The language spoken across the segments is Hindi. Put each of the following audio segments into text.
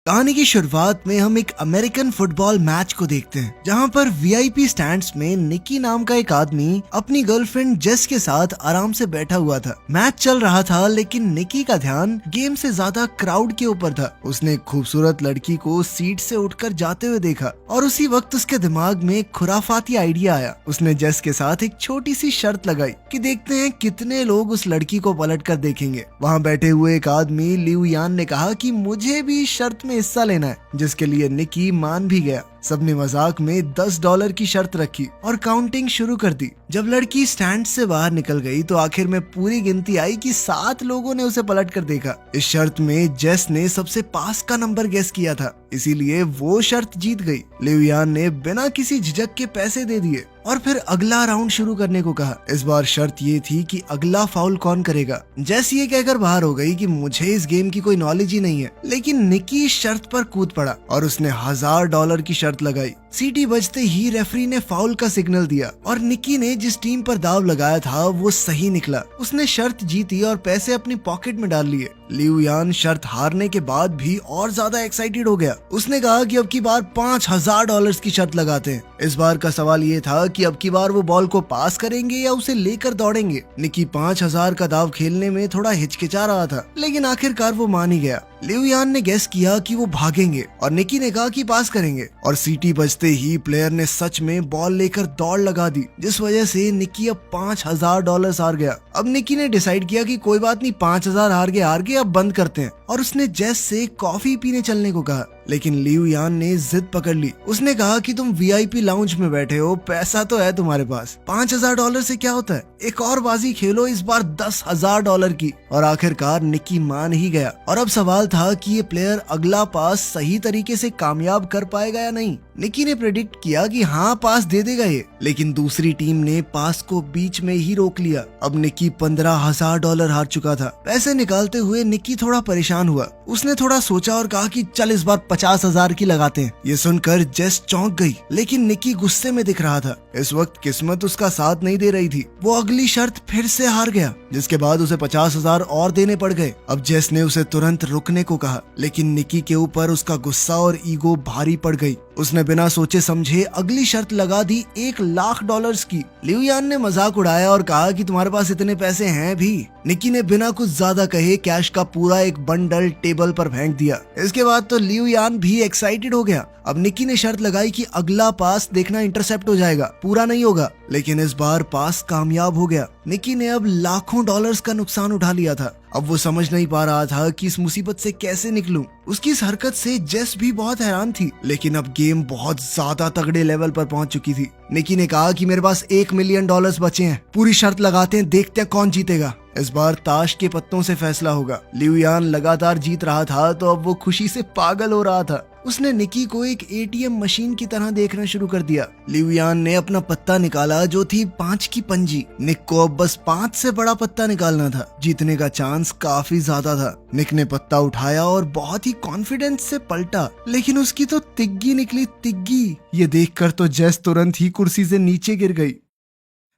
कहानी की शुरुआत में हम एक अमेरिकन फुटबॉल मैच को देखते हैं, जहां पर वीआईपी स्टैंड्स में निकी नाम का एक आदमी अपनी गर्लफ्रेंड जेस के साथ आराम से बैठा हुआ था। मैच चल रहा था, लेकिन निकी का ध्यान गेम से ज्यादा क्राउड के ऊपर था। उसने एक खूबसूरत लड़की को सीट से उठकर जाते हुए देखा और उसी वक्त उसके दिमाग में एक खुराफाती आइडिया आया। उसने जेस के साथ एक छोटी सी शर्त लगाई कि देखते हैं कितने लोग उस लड़की को पलट कर देखेंगे। वहाँ बैठे हुए एक आदमी लिऊ यान ने कहा कि मुझे भी इस शर्त में हिस्सा लेना है, जिसके लिए निकी मान भी गया। सबने मजाक में $10 की शर्त रखी और काउंटिंग शुरू कर दी। जब लड़की स्टैंड से बाहर निकल गई तो आखिर में पूरी गिनती आई कि 7 लोगों ने उसे पलट कर देखा। इस शर्त में जेस ने सबसे पास का नंबर गेस किया था, इसीलिए वो शर्त जीत गई। लिऊ यान ने बिना किसी झिझक के पैसे दे दिए और फिर अगला राउंड शुरू करने को कहा। इस बार शर्त ये थी कि अगला फाउल कौन करेगा। जेस ये कहकर बाहर हो गई कि मुझे इस गेम की कोई नॉलेज ही नहीं है, लेकिन निकी इस शर्त पर कूद पड़ा और उसने $1000 की शर्त लगाई। सीटी बजते ही रेफरी ने फाउल का सिग्नल दिया और निकी ने जिस टीम पर दाव लगाया था वो सही निकला। उसने शर्त जीती और पैसे अपनी पॉकेट में डाल लिए। लिऊ यान शर्त हारने के बाद भी और ज्यादा एक्साइटेड हो गया। उसने कहा कि अब की बार $5000 की शर्त लगाते हैं। इस बार का सवाल ये था कि अब की बार वो बॉल को पास करेंगे या उसे लेकर दौड़ेंगे। निकी 5000 का दाव खेलने में थोड़ा हिचकिचा रहा था, लेकिन आखिरकार वो मान ही गया। लिऊ यान ने गेस किया कि वो भागेंगे और निकी ने कहा कि पास करेंगे, और सीटी बजते ही प्लेयर ने सच में बॉल लेकर दौड़ लगा दी, जिस वजह से निकी अब $5000 हार गया। अब निकी ने डिसाइड किया कि कोई बात नहीं, 5000 हार गए, अब बंद करते हैं, और उसने जेस से कॉफी पीने चलने को कहा। लेकिन लिऊ यान ने जिद पकड़ ली। उसने कहा कि तुम वीआईपी लाउंज में बैठे हो, पैसा तो है तुम्हारे पास, $5000 से क्या होता है, एक और बाजी खेलो, इस बार $10,000 की। और आखिरकार निकी मान ही गया। और अब सवाल था कि ये प्लेयर अगला पास सही तरीके से कामयाब कर पाएगा या नहीं। निकी ने प्रेडिक्ट किया कि हाँ, पास दे देगा ये, लेकिन दूसरी टीम ने पास को बीच में ही रोक लिया। अब निकी $15,000 हार चुका था। पैसे निकालते हुए निकी थोड़ा परेशान हुआ। उसने थोड़ा सोचा और कहा कि चल इस बार 50,000 की लगाते हैं। ये सुनकर जेस चौंक गई, लेकिन निकी गुस्से में दिख रहा था। इस वक्त किस्मत उसका साथ नहीं दे रही थी। वो अगली शर्त फिर से हार गया, जिसके बाद उसे 50,000 और देने पड़ गए। अब जेस ने उसे तुरंत रुकने को कहा, लेकिन निकी के ऊपर उसका गुस्सा और ईगो भारी पड़ गई। उसने बिना सोचे समझे अगली शर्त लगा दी $1,00,000 की। लिऊ यान ने मजाक उड़ाया और कहा कि तुम्हारे पास इतने पैसे हैं भी। निकी ने बिना कुछ ज्यादा कहे कैश का पूरा एक बंडल टेबल पर फेंक दिया। इसके बाद तो लिऊ यान भी एक्साइटेड हो गया। अब निकी ने शर्त लगाई कि अगला पास देखना इंटरसेप्ट हो जाएगा, पूरा नहीं होगा, लेकिन इस बार पास कामयाब हो गया। निकी ने अब लाखों डॉलर्स का नुकसान उठा लिया था। अब वो समझ नहीं पा रहा था कि इस मुसीबत से कैसे निकलूं। उसकी इस हरकत से जेस भी बहुत हैरान थी, लेकिन अब गेम बहुत ज्यादा तगड़े लेवल पर पहुंच चुकी थी। निकी ने कहा कि मेरे पास $1 मिलियन बचे हैं, पूरी शर्त लगाते हैं, देखते हैं कौन जीतेगा। इस बार ताश के पत्तों से फैसला होगा। लिऊ यान लगातार जीत रहा था, तो अब वो खुशी से पागल हो रहा था। उसने निकी को एक एटीएम मशीन की तरह देखना शुरू कर दिया। लिऊ यान ने अपना पत्ता निकाला, जो थी 5 की पंजी। निक को अब बस 5 से बड़ा पत्ता निकालना था। जीतने का चांस काफी ज्यादा था। निक ने पत्ता उठाया और बहुत ही कॉन्फिडेंस से पलटा, लेकिन उसकी तो तिग्गी निकली, तिग्गी। ये देखकर तो जेस तुरंत ही कुर्सी से नीचे गिर गई।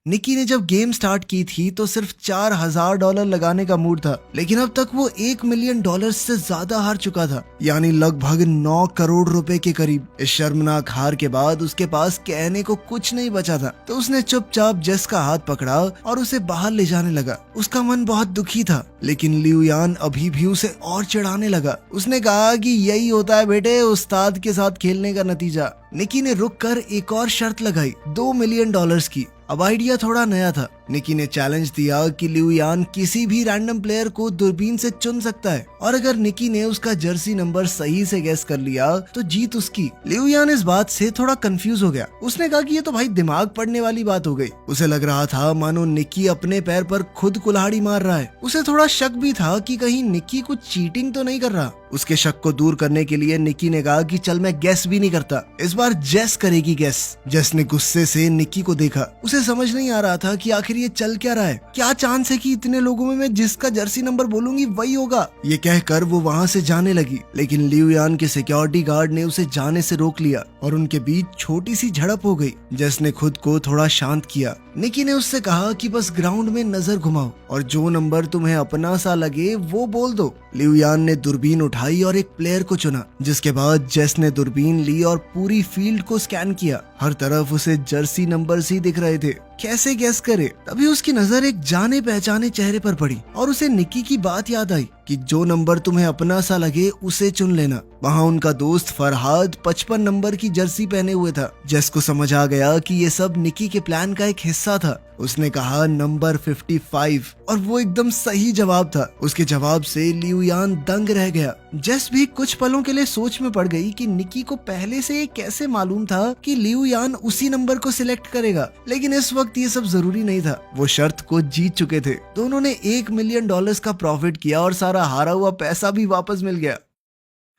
निकी ने जब गेम स्टार्ट की थी तो सिर्फ $4000 लगाने का मूड था, लेकिन अब तक वो $1 मिलियन से ज्यादा हार चुका था, यानी लगभग 9 करोड़ रुपए के करीब। इस शर्मनाक हार के बाद उसके पास कहने को कुछ नहीं बचा था, तो उसने चुपचाप जेस का हाथ पकड़ा और उसे बाहर ले जाने लगा। उसका मन बहुत दुखी था, लेकिन लिऊ यान अभी भी उसे और चिढ़ाने लगा। उसने कहा कि यही होता है बेटे, उस्ताद के साथ खेलने का नतीजा। निकी ने रुककर एक और शर्त लगाई, $2 मिलियन की। अब आइडिया थोड़ा नया था। निकी ने चैलेंज दिया कि लिऊ यान किसी भी रैंडम प्लेयर को दूरबीन से चुन सकता है, और अगर निकी ने उसका जर्सी नंबर सही से गेस कर लिया तो जीत उसकी। लिऊ यान इस बात से थोड़ा कंफ्यूज हो गया। उसने कहा कि ये तो भाई दिमाग पढ़ने वाली बात हो गई। उसे लग रहा था मानो निकी अपने पैर पर खुद कुल्हाड़ी मार रहा है। उसे थोड़ा शक भी था कि कहीं निकी कुछ चीटिंग तो नहीं कर रहा। उसके शक को दूर करने के लिए निकी ने कहा कि चल मैं गेस भी नहीं करता, इस बार जेस करेगी गेस। जेस ने गुस्से से निकी को देखा। उसे समझ नहीं आ रहा था कि आखिर ये चल क्या रहा है। क्या चांस है कि इतने लोगों में मैं जिसका जर्सी नंबर बोलूंगी वही होगा। ये कहकर वो वहाँ से जाने लगी, लेकिन लिऊ यान के सिक्योरिटी गार्ड ने उसे जाने से रोक लिया और उनके बीच छोटी सी झड़प हो गई। जेस ने खुद को थोड़ा शांत किया। निकी ने उससे कहा कि बस ग्राउंड में नजर घुमाओ और जो नंबर तुम्हें अपना सा लगे वो बोल दो। लिऊ यान ने दूरबीन उठाई और एक प्लेयर को चुना, जिसके बाद जेस ने दूरबीन ली और पूरी फील्ड को स्कैन किया। हर तरफ उसे जर्सी नंबर ही दिख रहे थे। कैसे गैस करे? तभी उसकी नजर एक जाने पहचाने चेहरे पर पड़ी और उसे निकी की बात याद आई कि जो नंबर तुम्हें अपना सा लगे उसे चुन लेना। वहाँ उनका दोस्त फरहाद 55 नंबर की जर्सी पहने हुए था। जेस को समझ आ गया कि ये सब निकी के प्लान का एक हिस्सा था। उसने कहा नंबर 55 और वो एकदम सही जवाब था। उसके जवाब से लिऊ यान दंग रह गया। जेस भी कुछ पलों के लिए सोच में पड़ गई कि निकी को पहले से कैसे मालूम था कि लिऊ यान उसी नंबर को सिलेक्ट करेगा, लेकिन इस वक्त ये सब जरूरी नहीं था। वो शर्त को जीत चुके थे। दोनों ने $1 मिलियन का प्रॉफिट किया और सारा हारा हुआ पैसा भी वापस मिल गया।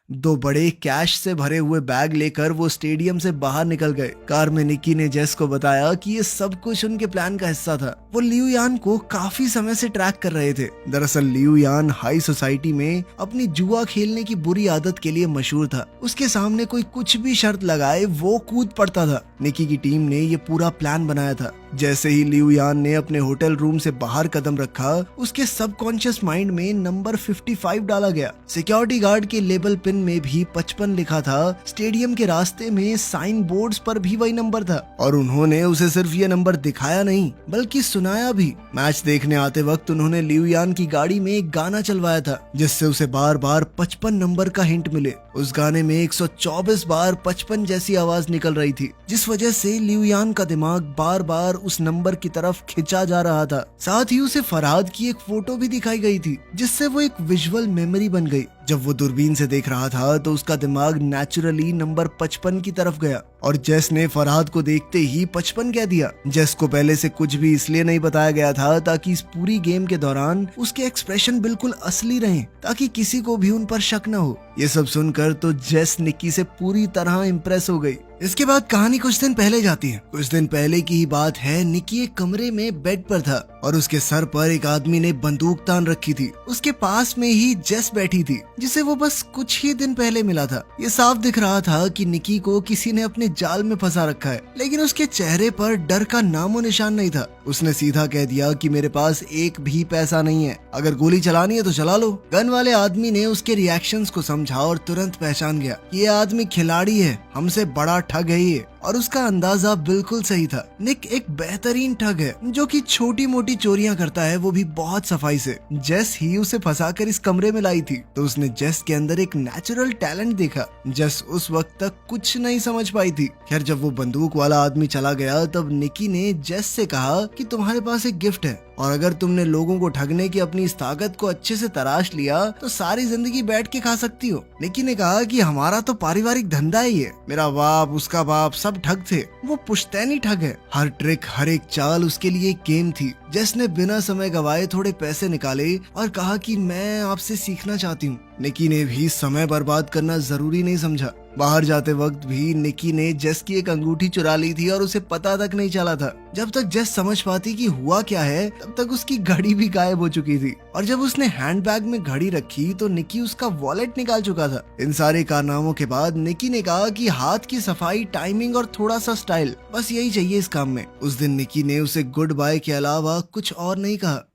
2 बड़े कैश से भरे हुए बैग लेकर वो स्टेडियम से बाहर निकल गए। कार में निकी ने जेस को बताया कि ये सब कुछ उनके प्लान का हिस्सा था। वो लिऊ यान को काफी समय से ट्रैक कर रहे थे। दरअसल लिऊ यान हाई सोसाइटी में अपनी जुआ खेलने की बुरी आदत के लिए मशहूर था। उसके सामने कोई कुछ भी शर्त लगाए वो कूद पड़ता था। निकी की टीम ने ये पूरा प्लान बनाया था। जैसे ही लिऊ यान ने अपने होटल रूम से बाहर कदम रखा, उसके सबकॉन्शियस माइंड में नंबर 55 डाला गया। सिक्योरिटी गार्ड के लेबल पिन में भी 55 लिखा था। स्टेडियम के रास्ते में साइन बोर्ड्स पर भी वही नंबर था और उन्होंने उसे सिर्फ ये नंबर दिखाया नहीं बल्कि सुनाया भी। मैच देखने आते वक्त उन्होंने लिऊ यान की गाड़ी में एक गाना चलवाया था, जिससे उसे बार बार 55 नंबर का हिंट मिले। उस गाने में 124 बार 55 जैसी आवाज निकल रही थी, जिस वजह से लिऊ यान का दिमाग बार बार उस नंबर की तरफ खिंचा जा रहा था। साथ ही उसे फरहाद की एक फोटो भी दिखाई गई थी, जिससे वो एक विजुअल मेमोरी बन गई। जब वो दूरबीन से देख रहा था तो उसका दिमाग नेचुरली नंबर 55 की तरफ गया और जेस ने फरहाद को देखते ही 55 कह दिया। जेस को पहले से कुछ भी इसलिए नहीं बताया गया था ताकि इस पूरी गेम के दौरान उसके एक्सप्रेशन बिल्कुल असली रहें, ताकि किसी को भी उन पर शक न हो। ये सब सुनकर तो जेस निकी से पूरी तरह इम्प्रेस हो गई। इसके बाद कहानी कुछ दिन पहले जाती है। कुछ दिन पहले की ही बात है। निकी एक कमरे में बेड पर था और उसके सर पर एक आदमी ने बंदूक तान रखी थी। उसके पास में ही जेस बैठी थी, जिसे वो बस कुछ ही दिन पहले मिला था। ये साफ दिख रहा था कि निकी को किसी ने अपने जाल में फंसा रखा है, लेकिन उसके चेहरे पर डर का नामो निशान नहीं था। उसने सीधा कह दिया कि मेरे पास एक भी पैसा नहीं है, अगर गोली चलानी है तो चला लो। गन वाले आदमी ने उसके रिएक्शंस को समझा और तुरंत पहचान गया कि ये आदमी खिलाड़ी है, हमसे बड़ा ठग है ये। और उसका अंदाजा बिल्कुल सही था। निक एक बेहतरीन ठग है जो कि छोटी मोटी चोरियां करता है, वो भी बहुत सफाई से। जेस ही उसे फंसाकर इस कमरे में लाई थी, तो उसने जेस के अंदर एक नेचुरल टैलेंट देखा। जेस उस वक्त तक कुछ नहीं समझ पाई थी। खैर, जब वो बंदूक वाला आदमी चला गया तब निकी ने जेस से कहा कि तुम्हारे पास एक गिफ्ट है और अगर तुमने लोगों को ठगने की अपनी इस ताकत को अच्छे से तराश लिया तो सारी जिंदगी बैठ के खा सकती हो। निकी ने कहा कि हमारा तो पारिवारिक धंधा ही है, मेरा बाप, उसका बाप सब ठग थे, वो पुश्तैनी ठग है। हर ट्रिक, हर एक चाल उसके लिए एक गेम थी। जेस ने बिना समय गवाए थोड़े पैसे निकाले और कहा कि मैं आपसे सीखना चाहती हूँ। निकी ने भी समय बर्बाद करना जरूरी नहीं समझा। बाहर जाते वक्त भी निकी ने जेस की एक अंगूठी चुरा ली थी और उसे पता तक नहीं चला था। जब तक जेस समझ पाती कि हुआ क्या है तब तक उसकी घड़ी भी गायब हो चुकी थी और जब उसने हैंडबैग में घड़ी रखी तो निकी उसका वॉलेट निकाल चुका था। इन सारे कारनामों के बाद निकी ने कहा कि हाथ की सफाई, टाइमिंग और थोड़ा सा स्टाइल, बस यही चाहिए इस काम में। उस दिन निकी ने उसे गुड बाय के अलावा कुछ और नहीं कहा।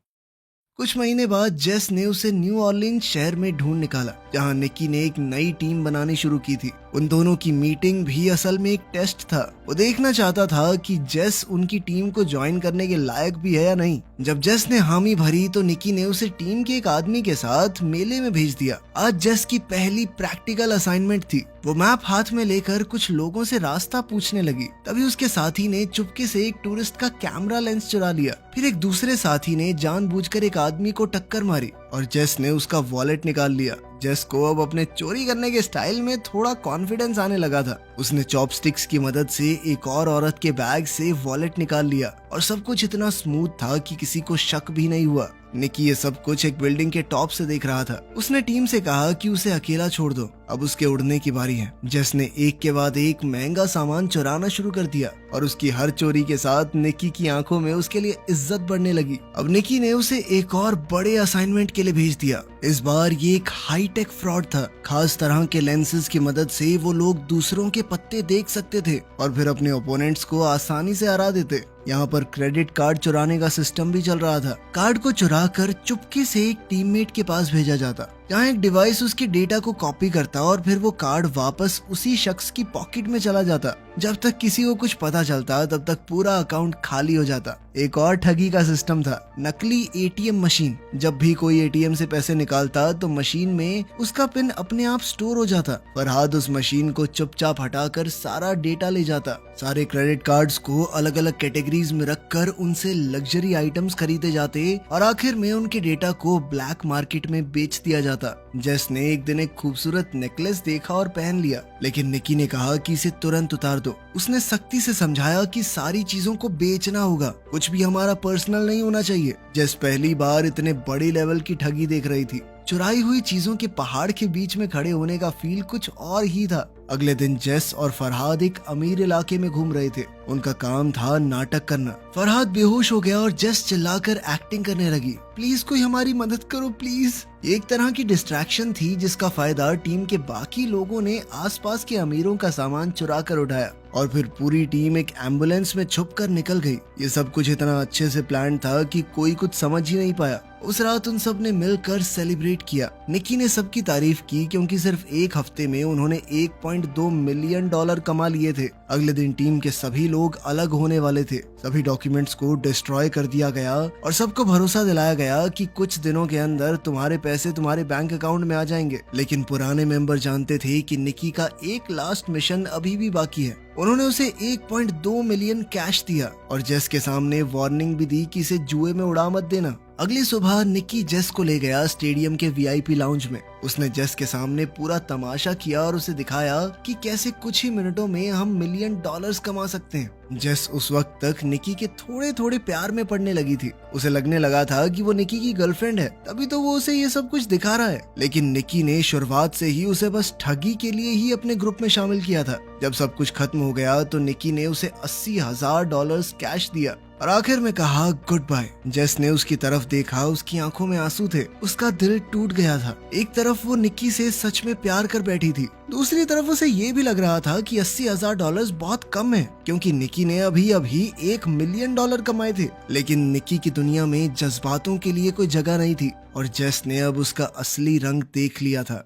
कुछ महीने बाद जेस ने उसे न्यू ऑरलीन्स शहर में ढूंढ निकाला, जहां निकी ने एक नई टीम बनानी शुरू की थी। उन दोनों की मीटिंग भी असल में एक टेस्ट था। वो देखना चाहता था कि जेस उनकी टीम को ज्वाइन करने के लायक भी है या नहीं। जब जेस ने हामी भरी तो निकी ने उसे टीम के एक आदमी के साथ मेले में भेज दिया। आज जेस की पहली प्रैक्टिकल असाइनमेंट थी। वो मैप हाथ में लेकर कुछ लोगों से रास्ता पूछने लगी। तभी उसके साथी ने चुपके से एक टूरिस्ट का कैमरा लेंस चुरा लिया। फिर एक दूसरे साथी ने जानबूझकर एक आदमी को टक्कर मारी और जेस ने उसका वॉलेट निकाल लिया। जेस को अब अपने चोरी करने के स्टाइल में थोड़ा कॉन्फिडेंस आने लगा था। उसने चॉपस्टिक्स की मदद से एक और औरत के बैग से वॉलेट निकाल लिया और सब कुछ इतना स्मूथ था कि किसी को शक भी नहीं हुआ। निकी ये सब कुछ एक बिल्डिंग के टॉप से देख रहा था। उसने टीम से कहा कि उसे अकेला छोड़ दो, अब उसके उड़ने की बारी है। जेस ने एक के बाद एक महंगा सामान चुराना शुरू कर दिया और उसकी हर चोरी के साथ निकी की आंखों में उसके लिए इज्जत बढ़ने लगी। अब निकी ने उसे एक और बड़े असाइनमेंट के लिए भेज दिया। इस बार ये एक हाईटेक फ्रॉड था। खास तरह के लेंसेज की मदद से वो लोग दूसरों के पत्ते देख सकते थे और फिर अपने ओपोनेंट्स को आसानी से हरा देते। यहाँ पर क्रेडिट कार्ड चुराने का सिस्टम भी चल रहा था। कार्ड को चुरा कर चुपके से एक टीममेट के पास भेजा जाता, जहाँ एक डिवाइस उसके डेटा को कॉपी करता और फिर वो कार्ड वापस उसी शख्स की पॉकेट में चला जाता। जब तक किसी को कुछ पता चलता तब तक पूरा अकाउंट खाली हो जाता। एक और ठगी का सिस्टम था, नकली एटीएम मशीन। जब भी कोई एटीएम से पैसे निकालता तो मशीन में उसका पिन अपने आप स्टोर हो जाता। फरहाद उस मशीन को चुपचाप हटाकर सारा डेटा ले जाता। सारे क्रेडिट कार्ड्स को अलग अलग कैटेगरीज में रखकर उनसे लग्जरी आइटम्स खरीदे जाते और आखिर में उनके डेटा को ब्लैक मार्केट में बेच दिया जाता। जेस ने एक दिन एक खूबसूरत नेकलेस देखा और पहन लिया, लेकिन निकी ने कहा कि इसे तुरंत उतार दो। उसने सख्ती से समझाया कि सारी चीजों को बेचना होगा, कुछ भी हमारा पर्सनल नहीं होना चाहिए। जेस पहली बार इतने बड़े लेवल की ठगी देख रही थी। चुराई हुई चीजों के पहाड़ के बीच में खड़े होने का फील कुछ और ही था। अगले दिन जेस और फरहाद एक अमीर इलाके में घूम रहे थे। उनका काम था नाटक करना। फरहाद बेहोश हो गया और जेस चिल्लाकर एक्टिंग करने लगी, प्लीज कोई हमारी मदद करो प्लीज। एक तरह की डिस्ट्रैक्शन थी जिसका फायदा टीम के बाकी लोगों ने आसपास के अमीरों का सामान चुरा कर उठाया और फिर पूरी टीम एक एम्बुलेंस में छुपकर निकल गई। ये सब कुछ इतना अच्छे से प्लान था कि कोई कुछ समझ ही नहीं पाया। उस रात उन सब ने मिलकर सेलिब्रेट किया। निकी ने सबकी तारीफ की क्योंकि सिर्फ एक हफ्ते में उन्होंने 1.2 मिलियन डॉलर कमा लिए थे। अगले दिन टीम के सभी लोग अलग होने वाले थे। सभी डॉक्यूमेंट्स को डिस्ट्रॉय कर दिया गया और सबको भरोसा दिलाया गया कि कुछ दिनों के अंदर तुम्हारे पैसे तुम्हारे बैंक अकाउंट में आ जाएंगे। लेकिन पुराने मेंबर जानते थे कि निकी का एक लास्ट मिशन अभी भी बाकी है। उन्होंने उसे 1.2 मिलियन कैश दिया और जेस के सामने वार्निंग भी दी कि इसे जुए में उड़ा मत देना। अगली सुबह निकी जेस को ले गया स्टेडियम के वीआईपी लाउंज में। उसने जेस के सामने पूरा तमाशा किया और उसे दिखाया कि कैसे कुछ ही मिनटों में हम $1 मिलियन कमा सकते हैं। जेस उस वक्त तक निकी के थोड़े थोड़े प्यार में पड़ने लगी थी। उसे लगने लगा था कि वो निकी की गर्लफ्रेंड है, तभी तो वो उसे ये सब कुछ दिखा रहा है। लेकिन निकी ने शुरुआत से ही उसे बस ठगी के लिए ही अपने ग्रुप में शामिल किया था। जब सब कुछ खत्म हो गया तो निकी ने उसे $80,000 कैश दिया और आखिर में कहा गुड बाय। जेस ने उसकी तरफ देखा, उसकी आंखों में आंसू थे, उसका दिल टूट गया था। एक तरफ वो निकी से सच में प्यार कर बैठी थी, दूसरी तरफ उसे ये भी लग रहा था कि $80,000 बहुत कम है क्योंकि निकी ने अभी $1 मिलियन कमाए थे। लेकिन निकी की दुनिया में जज्बातों के लिए कोई जगह नहीं थी और जेस ने अब उसका असली रंग देख लिया था।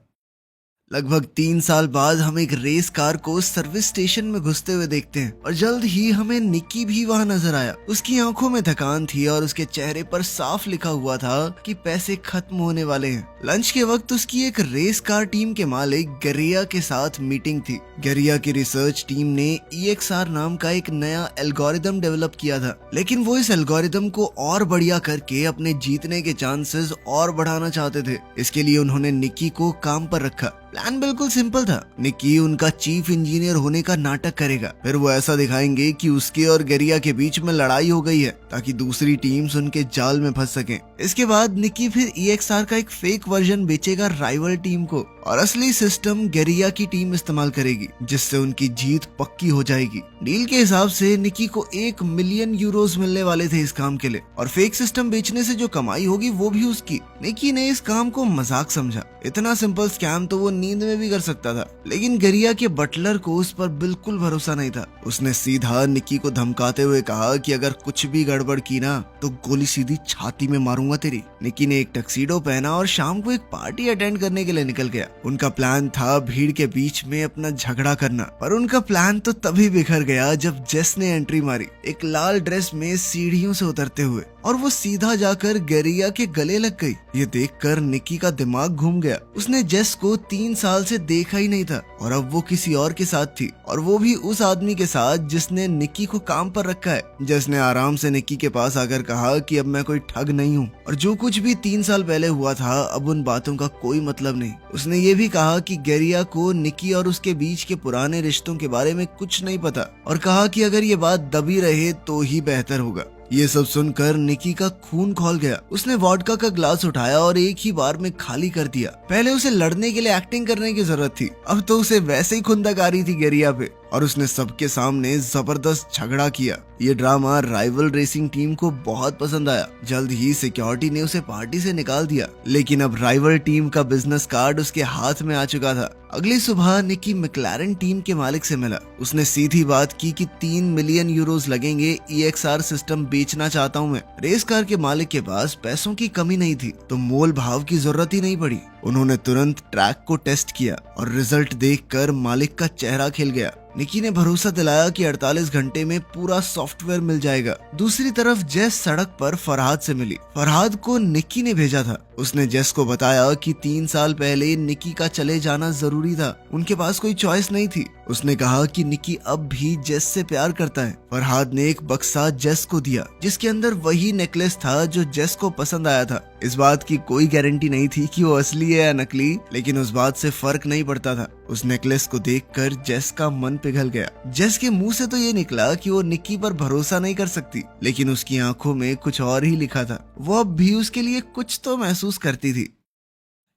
लगभग 3 साल बाद हम एक रेस कार को सर्विस स्टेशन में घुसते हुए देखते हैं और जल्द ही हमें निकी भी वहां नजर आया। उसकी आंखों में थकान थी और उसके चेहरे पर साफ लिखा हुआ था कि पैसे खत्म होने वाले हैं। लंच के वक्त उसकी एक रेस कार टीम के मालिक गरिया के साथ मीटिंग थी। गरिया की रिसर्च टीम ने EXR नाम का एक नया एल्गोरिदम डेवलप किया था, लेकिन वो इस एल्गोरिदम को और बढ़िया करके अपने जीतने के चांसेस और बढ़ाना चाहते थे। इसके लिए उन्होंने निकी को काम पर रखा। प्लान बिल्कुल सिंपल था। निकी उनका चीफ इंजीनियर होने का नाटक करेगा, फिर वो ऐसा दिखाएंगे कि उसके और गरिया के बीच में लड़ाई हो गई है ताकि दूसरी टीम्स उनके जाल में फंस सकें। इसके बाद निकी फिर EXR का एक फेक वर्जन बेचेगा राइवल टीम को और असली सिस्टम गरिया की टीम इस्तेमाल करेगी, जिससे उनकी जीत पक्की हो जाएगी। डील के हिसाब से निकी को €1 मिलियन मिलने वाले थे इस काम के लिए और फेक सिस्टम बेचने से जो कमाई होगी वो भी उसकी। निकी ने इस काम को मजाक समझा। इतना सिंपल स्कैम तो वो नींद में भी कर सकता था, लेकिन गरिया के बटलर को उस पर बिल्कुल भरोसा नहीं था। उसने सीधा निकी को धमकाते हुए कहा कि अगर कुछ भी गड़बड़ की ना तो गोली सीधी छाती में मारूंगा तेरी। निकी ने एक टक्सीडो पहना और शाम को एक पार्टी अटेंड करने के लिए निकल गया। उनका प्लान था भीड़ के बीच में अपना झगड़ा करना, पर उनका प्लान तो तभी बिखर गया जब जेस ने एंट्री मारी, एक लाल ड्रेस में सीढ़ियों से उतरते हुए, और वो सीधा जाकर गरिया के गले लग गई। ये देखकर निकी का दिमाग घूम गया। उसने जेस को 3 साल से देखा ही नहीं था और अब वो किसी और के साथ थी, और वो भी उस आदमी के साथ जिसने निकी को काम पर रखा है। जेस ने आराम से निकी के पास आकर कहा कि अब मैं कोई ठग नहीं हूँ और जो कुछ भी 3 साल पहले हुआ था अब उन बातों का कोई मतलब नहीं। उसने ये भी कहा कि गरिया को निकी और उसके बीच के पुराने रिश्तों के बारे में कुछ नहीं पता और कहा कि अगर ये बात दबी रहे तो ही बेहतर होगा। ये सब सुनकर निकी का खून खौल गया। उसने वोडका का ग्लास उठाया और एक ही बार में खाली कर दिया। पहले उसे लड़ने के लिए एक्टिंग करने की जरूरत थी, अब तो उसे वैसे ही खुंदक आ रही थी गरिया पे। और उसने सबके सामने जबरदस्त झगड़ा किया। ये ड्रामा राइवल रेसिंग टीम को बहुत पसंद आया। जल्द ही सिक्योरिटी ने उसे पार्टी से निकाल दिया, लेकिन अब राइवल टीम का बिजनेस कार्ड उसके हाथ में आ चुका था। अगली सुबह निकी मैक्लारेन टीम के मालिक से मिला। उसने सीधी बात की कि 3 मिलियन यूरोज लगेंगे, EXR सिस्टम बेचना चाहता हूँ मैं। रेस कार के मालिक के पास पैसों की कमी नहीं थी, तो मोल भाव की जरूरत ही नहीं पड़ी। उन्होंने तुरंत ट्रैक को टेस्ट किया और रिजल्ट देखकर मालिक का चेहरा खिल गया। निकी ने भरोसा दिलाया कि 48 घंटे में पूरा सॉफ्टवेयर मिल जाएगा। दूसरी तरफ जेस सड़क पर फरहाद से मिली। फरहाद को निकी ने भेजा था। उसने जेस को बताया कि 3 साल पहले निकी का चले जाना जरूरी था, उनके पास कोई चॉइस नहीं थी। उसने कहा कि निकी अब भी जेस से प्यार करता है। फरहाद ने एक बक्सा जेस को दिया, जिसके अंदर वही नेकलेस था जो जेस को पसंद आया था। इस बात की कोई गारंटी नहीं थी कि वो असली है या नकली, लेकिन उस बात से फर्क नहीं पड़ता था। उस नेकलेस को देखकर जेस का मन पिघल गया। जेस के मुंह से तो ये निकला कि वो निकी पर भरोसा नहीं कर सकती, लेकिन उसकी आंखों में कुछ और ही लिखा था। वो अब भी उसके लिए कुछ तो महसूस करती थी।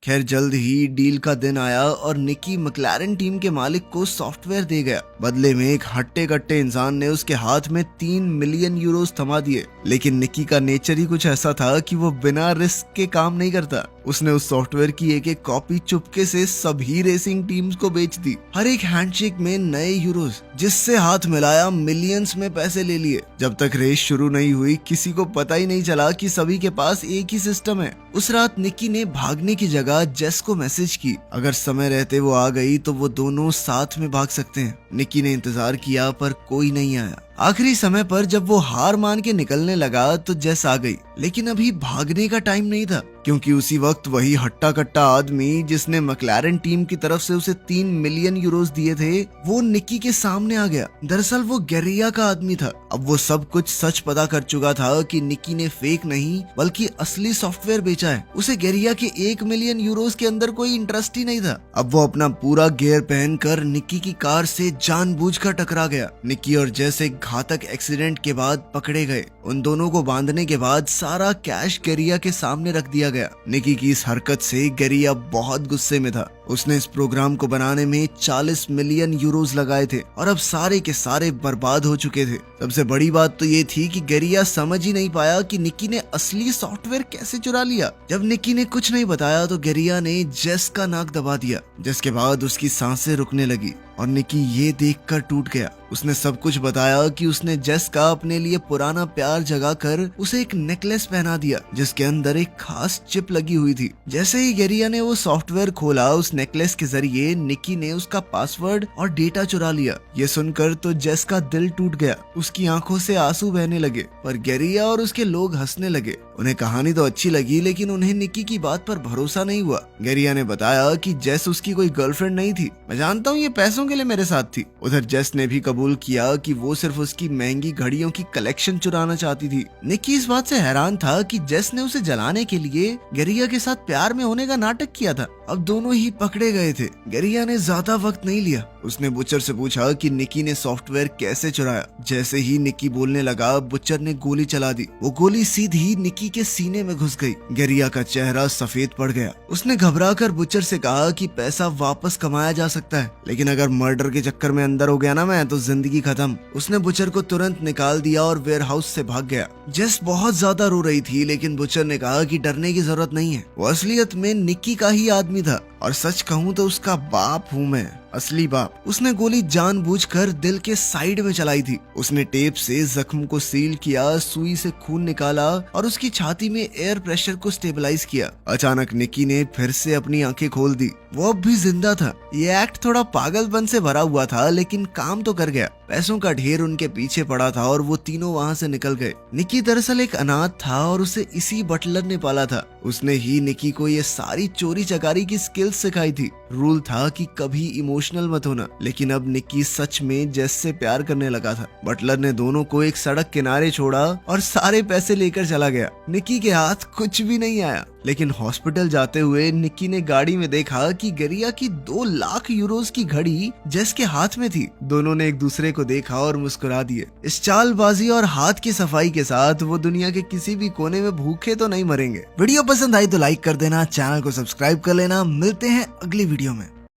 खैर, जल्द ही डील का दिन आया और निकी मैक्लारेन टीम के मालिक को सॉफ्टवेयर दे गया। बदले में एक हट्टे कट्टे इंसान ने उसके हाथ में 3 मिलियन यूरोज थमा दिए। लेकिन निकी का नेचर ही कुछ ऐसा था कि वो बिना रिस्क के काम नहीं करता। उसने उस सॉफ्टवेयर की एक एक कॉपी चुपके से सभी रेसिंग टीम्स को बेच दी। हर एक हैंडशेक में नए यूरोज, जिससे हाथ मिलाया मिलियंस में पैसे ले लिए। जब तक रेस शुरू नहीं हुई, किसी को पता ही नहीं चला कि सभी के पास एक ही सिस्टम है। उस रात निकी ने भागने की जगह जेस को मैसेज की। अगर समय रहते वो आ गई तो वो दोनों साथ में भाग सकते हैं। निकी ने इंतजार किया पर कोई नहीं आया। आखिरी समय पर जब वो हार मान के निकलने लगा तो जेस आ गई, लेकिन अभी भागने का टाइम नहीं था, क्योंकि उसी वक्त वही हट्टा कट्टा आदमी जिसने मैक्लारेन टीम की तरफ से उसे 3 मिलियन यूरोज दिए थे, वो निकी के सामने आ गया। दरअसल वो गेरिया का आदमी था। अब वो सब कुछ सच पता कर चुका था कि निकी ने फेक नहीं बल्कि असली सॉफ्टवेयर बेचा है। उसे गेरिया के 1 मिलियन यूरोज के अंदर कोई इंटरेस्ट ही नहीं था। अब वो अपना पूरा गियर पहनकर निकी की कार से जानबूझकर टकरा गया। निकी और जेस एक घातक एक्सीडेंट के बाद पकड़े गए। उन दोनों को बांधने के बाद सारा कैश गेरिया के सामने रख दिया गया। निकी की इस हरकत से गेरिया बहुत गुस्से में था। उसने इस प्रोग्राम को बनाने में 40 मिलियन यूरोज लगाए थे और अब सारे के सारे बर्बाद हो चुके थे। सबसे बड़ी बात तो ये थी कि गेरिया समझ ही नहीं पाया कि निकी ने असली सॉफ्टवेयर कैसे चुरा लिया। जब निकी ने कुछ नहीं बताया तो गेरिया ने जेस का नाक दबा दिया, जिसके बाद उसकी सांसें रुकने लगी और निकी ये देखकर टूट गया। उसने सब कुछ बताया कि उसने जेस का अपने लिए पुराना प्यार जगाकर उसे एक नेकलेस पहना दिया, जिसके अंदर एक खास चिप लगी हुई थी। जैसे ही गेरिया ने वो सॉफ्टवेयर खोला, उस नेकलेस के जरिए निकी ने उसका पासवर्ड और डेटा चुरा लिया। ये सुनकर तो जेस का दिल टूट गया। उसकी आंखों से आंसू बहने लगे, पर गेरिया और उसके लोग हंसने लगे। उन्हें कहानी तो अच्छी लगी, लेकिन उन्हें निकी की बात पर भरोसा नहीं हुआ। गेरिया ने बताया कि जेस उसकी कोई गर्लफ्रेंड नहीं थी। मैं जानता हूँ ये पैसों के लिए मेरे साथ थी। उधर जेस ने भी कबूल किया कि वो सिर्फ उसकी महंगी घड़ियों की कलेक्शन चुराना चाहती थी। निकी इस बात से हैरान था कि जेस ने उसे जलाने के लिए गेरिया के साथ प्यार में होने का नाटक किया था। अब दोनों ही पकड़े गए थे। गेरिया ने ज्यादा वक्त नहीं लिया। उसने बुचर से पूछा कि निकी ने सॉफ्टवेयर कैसे चुराया। जैसे ही निकी बोलने लगा, बुचर ने गोली चला दी। वो गोली सीधी निकी के सीने में घुस गई। गेरिया का चेहरा सफेद पड़ गया। उसने घबराकर बुचर से कहा कि पैसा वापस कमाया जा सकता है, लेकिन अगर मर्डर के चक्कर में अंदर हो गया ना मैं, तो जिंदगी खत्म। उसने बुचर को तुरंत निकाल दिया और वेयरहाउस से भाग गया। जेस बहुत ज्यादा रो रही थी, लेकिन बुचर ने कहा कि डरने की जरूरत नहीं है। वो असलियत में निकी का ही आदमी था, और सच कहूँ तो उसका बाप हूँ मैं, असली बाप। उसने गोली जानबूझकर दिल के साइड में चलाई थी। उसने टेप से जख्म को सील किया, सुई से खून निकाला और उसकी छाती में एयर प्रेशर को स्टेबलाइज किया। अचानक निकी ने फिर से अपनी आंखें खोल दी। वो अब भी जिंदा था। ये एक्ट थोड़ा पागलपन से भरा हुआ था, लेकिन काम तो कर गया। पैसों का ढेर उनके पीछे पड़ा था और वो तीनों वहाँ से निकल गए। निकी दरअसल एक अनाथ था और उसे इसी बटलर ने पाला था। उसने ही निकी को ये सारी चोरी चकारी की स्किल्स सिखाई थी। रूल था कि कभी इमोशनल मत होना, लेकिन अब निकी सच में जेस से प्यार करने लगा था। बटलर ने दोनों को एक सड़क किनारे छोड़ा और सारे पैसे लेकर चला गया। निकी के हाथ कुछ भी नहीं आया, लेकिन हॉस्पिटल जाते हुए निकी ने गाड़ी में देखा कि गेरिया की 2 लाख यूरोज की घड़ी जेस के हाथ में थी। दोनों ने एक दूसरे को देखा और मुस्कुरा दिए। इस चालबाजी और हाथ की सफाई के साथ वो दुनिया के किसी भी कोने में भूखे तो नहीं मरेंगे। वीडियो पसंद आई तो लाइक कर देना, चैनल को सब्सक्राइब कर लेना। मिलते हैं अगली वीडियो में।